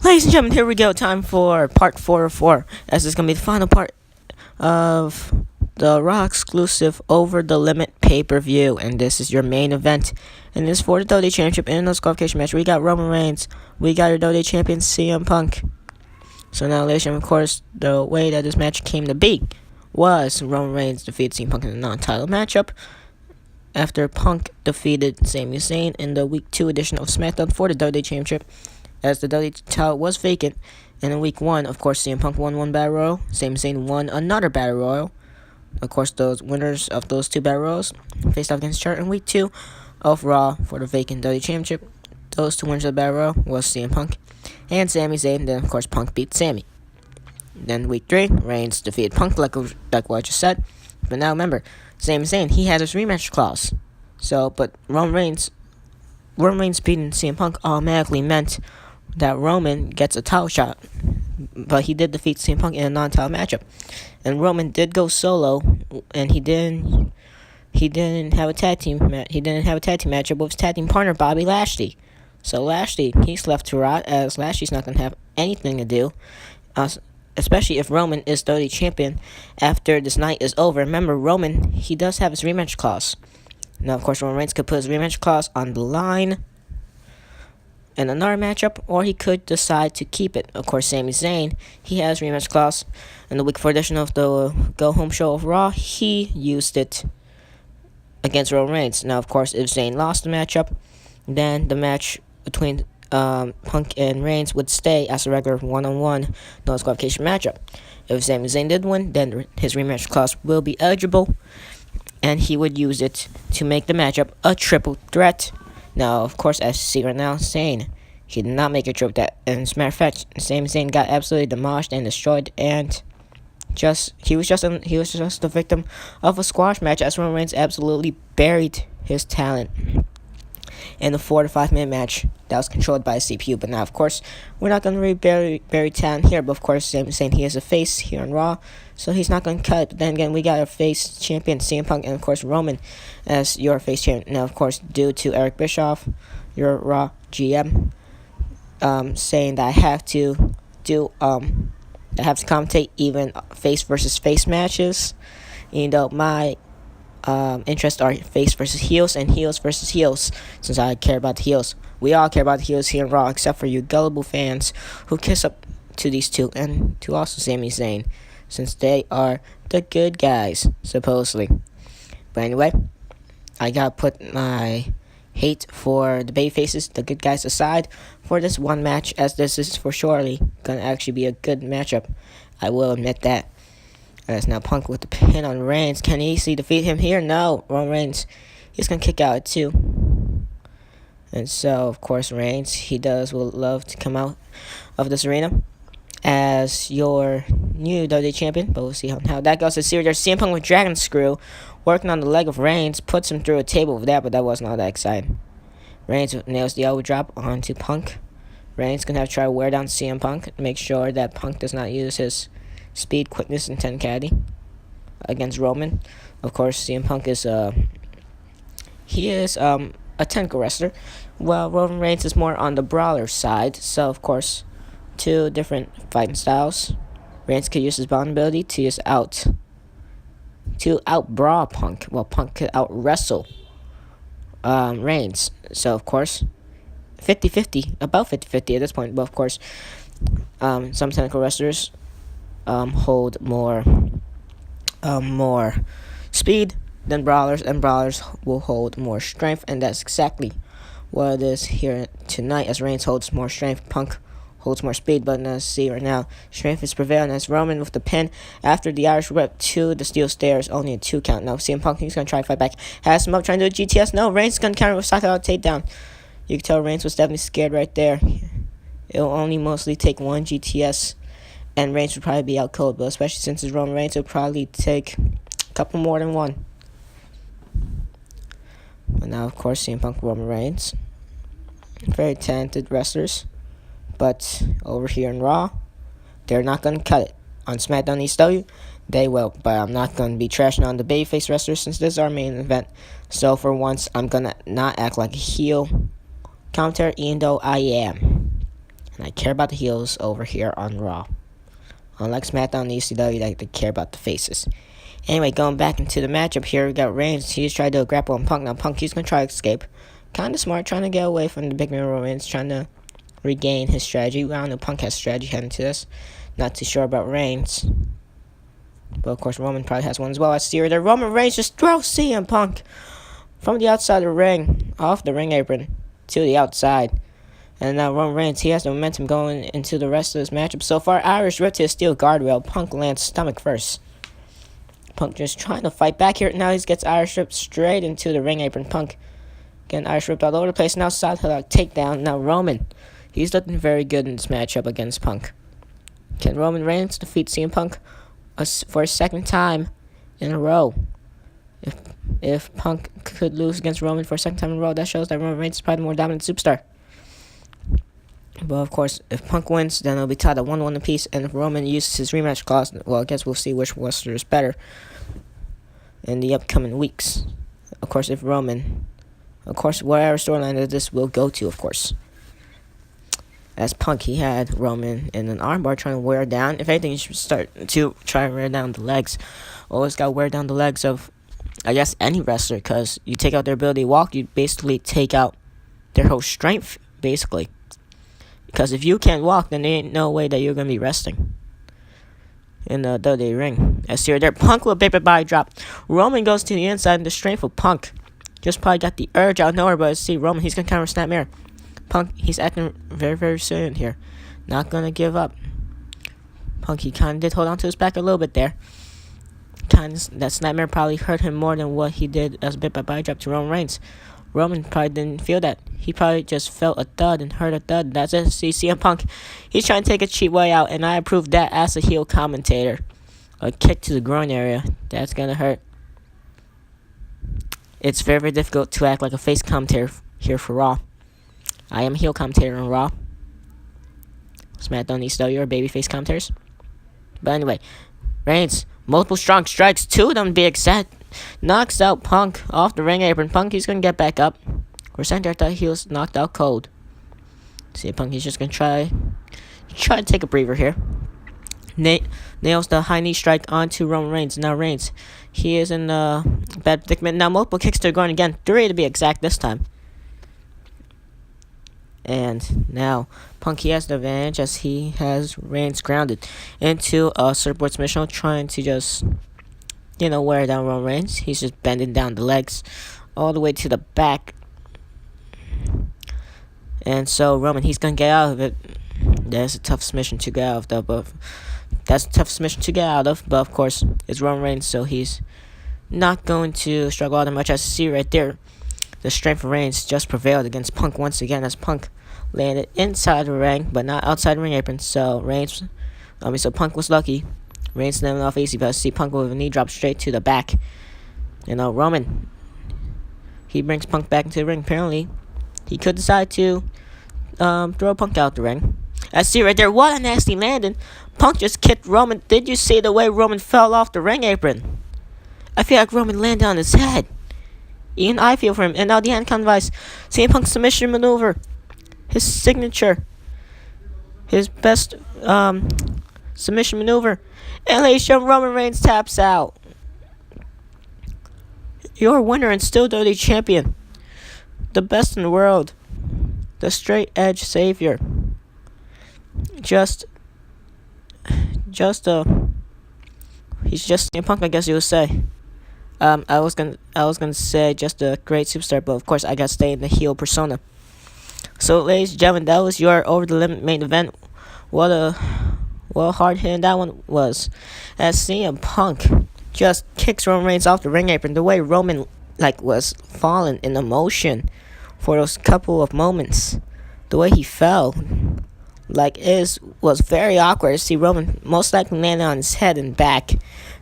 Ladies and gentlemen, here we go. Time for part 4 of 4. As this is going to be the final part of the Raw exclusive Over the Limit pay per view. And this is your main event. And this is for the WWE Championship in the disqualification match. We got Roman Reigns. We got your WWE Champion CM Punk. So now, ladies and gentlemen, of course, the way that this match came to be was Roman Reigns defeated CM Punk in a non-title matchup after Punk defeated Sami Zayn in the Week 2 edition of SmackDown for the WWE Championship, as the WWE title was vacant. And in Week 1, of course, CM Punk won one Battle Royal. Sami Zayn won another Battle Royal. Of course, those winners of those two Battle Royals faced off against each other in Week 2 of Raw for the vacant WWE Championship. Those two winners of the Battle Royal was CM Punk and Sami Zayn. Then, of course, Punk beat Sami. Then Week 3, Reigns defeated Punk, like what I just said. But now remember, Sami Zayn, he has his rematch clause. So, but Roman Reigns beating CM Punk automatically meant that Roman gets a title shot. But he did defeat CM Punk in a non-title matchup. And Roman did go solo, and he didn't have a tag team matchup with his tag team partner Bobby Lashley. So Lashley, he's left to rot, as Lashley's not going to have anything to do, especially if Roman is WWE champion after this night is over. Remember, Roman, he does have his rematch clause. Now, of course, Roman Reigns could put his rematch clause on the line in another matchup, or he could decide to keep it. Of course, Sami Zayn, he has rematch clause. In the Week 4 edition of the Go Home Show of Raw, he used it against Roman Reigns. Now, of course, if Zayn lost the matchup, then the match between Punk and Reigns would stay as a regular one-on-one no disqualification matchup. If Sami Zayn did win, then his rematch clause will be eligible, and he would use it to make the matchup a triple threat. Now, of course, as you see right now, Zayn, he did not make a triple threat. And as a matter of fact, Sami Zayn got absolutely demolished and destroyed, and he was just the victim of a squash match, as Roman Reigns absolutely buried his talent in a 4 to 5 minute match that was controlled by a CPU. But now, of course, we're not going to really bury talent here. But of course, Sami Zayn, he is a face here on Raw, so he's not going to cut it. But then again, we got our face champion CM Punk, and of course Roman as your face champion. Now, of course, due to Eric Bischoff, your Raw GM, saying that I have to commentate even face versus face matches, even though my interests are face versus heels and heels versus heels, since I care about the heels. We all care about the heels here in Raw, except for you gullible fans who kiss up to these two, and to also Sami Zayn, since they are the good guys, supposedly. But anyway, I gotta put my hate for the baby faces, the good guys, aside for this one match, as this is for surely gonna actually be a good matchup. I will admit that. As now Punk with the pin on Reigns. Can he easily defeat him here? No. Roman Reigns, he's going to kick out at 2. And so, of course, Reigns, will love to come out of this arena as your new WWE champion. But we'll see how that goes. Let's see, there's CM Punk with Dragon Screw working on the leg of Reigns. Puts him through a table with that, but that wasn't all that exciting. Reigns nails the elbow drop onto Punk. Reigns going to have to try to wear down CM Punk. Make sure that Punk does not use his speed, quickness, and technicality against Roman. Of course, CM Punk is a technical wrestler, while Roman Reigns is more on the brawler side. So, of course, two different fighting styles. Reigns could use his bound ability to out-brawl Punk, while Punk could out-wrestle Reigns. So, of course, 50-50, about 50-50 at this point. But, of course, some technical wrestlers hold more speed than brawlers, and brawlers will hold more strength, and that's exactly what it is here tonight, as Reigns holds more strength, Punk holds more speed. But as see right now, strength is prevailing as Roman with the pin after the Irish whip to the steel stairs, only a 2 count. Now CM Punk, he's going to try to fight back, has him up, trying to do a GTS. No, Reigns is going to counter with side out takedown. You can tell Reigns was definitely scared right there. It'll only mostly take one GTS, and Reigns would probably be out cold, but especially since it's Roman Reigns, it'll probably take a couple more than one. But now, of course, CM Punk, Roman Reigns, very talented wrestlers, but over here in Raw, they're not going to cut it. On SmackDown ECW, they will, but I'm not going to be trashing on the babyface wrestlers since this is our main event. So for once, I'm going to not act like a heel counter, even though I am. and I care about the heels over here on Raw. Unlike SmackDown and ECW, they care about the faces. Anyway, going back into the matchup here, we got Reigns. He's trying to grapple on Punk. Now Punk, he's gonna try to escape. Kind of smart, trying to get away from the big man Reigns, trying to regain his strategy. I don't know, Punk has strategy heading to this. Not too sure about Reigns. But of course, Roman probably has one as well. I see her there. Roman Reigns just throws CM Punk from the outside of the ring, off the ring apron, to the outside. And now Roman Reigns, he has the momentum going into the rest of this matchup. So far, Irish rip to a steel guardrail. Punk lands stomach first. Punk just trying to fight back here. Now he gets Irish ripped straight into the ring apron. Punk getting Irish ripped all over the place. Now side headlock takedown. Now Roman, he's looking very good in this matchup against Punk. Can Roman Reigns defeat CM Punk for a second time in a row? If Punk could lose against Roman for a second time in a row, that shows that Roman Reigns is probably the more dominant superstar. But of course, if Punk wins, then it'll be tied at 1-1 apiece. And if Roman uses his rematch clause, well, I guess we'll see which wrestler is better in the upcoming weeks. Of course, whatever storyline that this will go to, of course. As Punk, he had Roman in an armbar trying to wear down. If anything, you should start to try and wear down the legs. Always got to wear down the legs of, I guess, any wrestler, because you take out their ability to walk, you basically take out their whole strength, basically. Because if you can't walk, then there ain't no way that you're going to be resting in the WWE ring. As here, there, Punk with a paper body drop. Roman goes to the inside, and the strength of Punk just probably got the urge out of nowhere, but see, Roman, he's going to counter snap mirror. Punk, he's acting very, very resilient here. Not going to give up. Punk, he kind of did hold on to his back a little bit there. That snap mirror probably hurt him more than what he did as a bit by body drop to Roman Reigns. Roman probably didn't feel that. He probably just felt a thud and heard a thud. That's it. See, CM Punk, he's trying to take a cheap way out, and I approve that as a heel commentator. A kick to the groin area. That's going to hurt. It's very, very difficult to act like a face commentator here for Raw. I am a heel commentator on Raw. SmackDown needs to your babyface commentators. But anyway, Reigns, multiple strong strikes, 2 of them to be exact. Knocks out Punk off the ring apron. Punk, he's going to get back up. We're saying that he was knocked out cold. See, Punk, he's just going to try to take a breather here. Nails the high knee strike onto Roman Reigns. Now Reigns, he is in a bad predicament. Now multiple kicks to the groin again. 3 to be exact this time. And now Punk, he has the advantage as he has Reigns grounded into a surfboard submission, trying to just, wear down Roman Reigns. He's just bending down the legs all the way to the back. And so Roman, he's going to get out of it. That's a tough submission to get out of, but of course, it's Roman Reigns, so he's not going to struggle all that much. As you see right there, the strength of Reigns just prevailed against Punk once again, as Punk landed inside the ring, but not outside the ring apron. So Punk was lucky. Reigns landed off easy, but I see Punk with a knee drop straight to the back. Roman, he brings Punk back into the ring. Apparently, he could decide to throw Punk out the ring. I see right there, what a nasty landing. Punk just kicked Roman. Did you see the way Roman fell off the ring apron? I feel like Roman landed on his head. Even I feel for him. And now the hand device. CM Punk's submission maneuver. His signature. His best submission maneuver. And ladies and gentlemen, Roman Reigns taps out. Your winner and still WWE champion. The best in the world. The straight edge savior. He's just CM Punk, I guess you would say. I was gonna say just a great superstar, but of course I gotta stay in the heel persona. So, ladies and gentlemen, that was your Over the Limit main event. What a hard hitting that one was. As CM Punk just kicks Roman Reigns off the ring apron, the way Roman was falling in emotion for those couple of moments, the way he fell, was very awkward to see Roman most likely landing on his head and back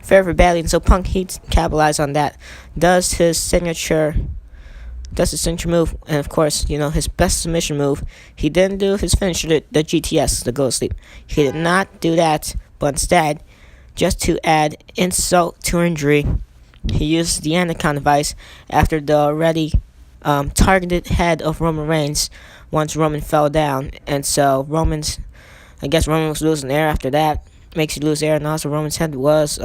very badly, and so Punk, he capitalized on that, does his signature move, and of course, his best submission move. He didn't do his finisher, the GTS, the go to sleep. He did not do that, but instead, just to add insult to injury, he used the Anaconda device after the already targeted head of Roman Reigns once Roman fell down, and so I guess Roman was losing air after that. Makes you lose air, and also Roman's head was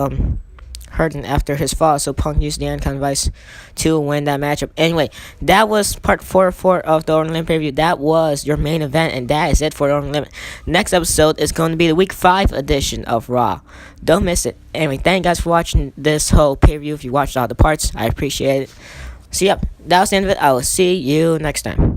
hurting after his fall, so Punk used the icon device to win that matchup. Anyway, that was part 4 of the Overland Limit preview. That was your main event, and that is it for the Overland Limit. Next episode is going to be the Week 5 edition of Raw. Don't miss it. Anyway, thank you guys for watching this whole pay-per-view. If you watched all the parts, I appreciate it. So, yep, that was the end of it. I will see you next time.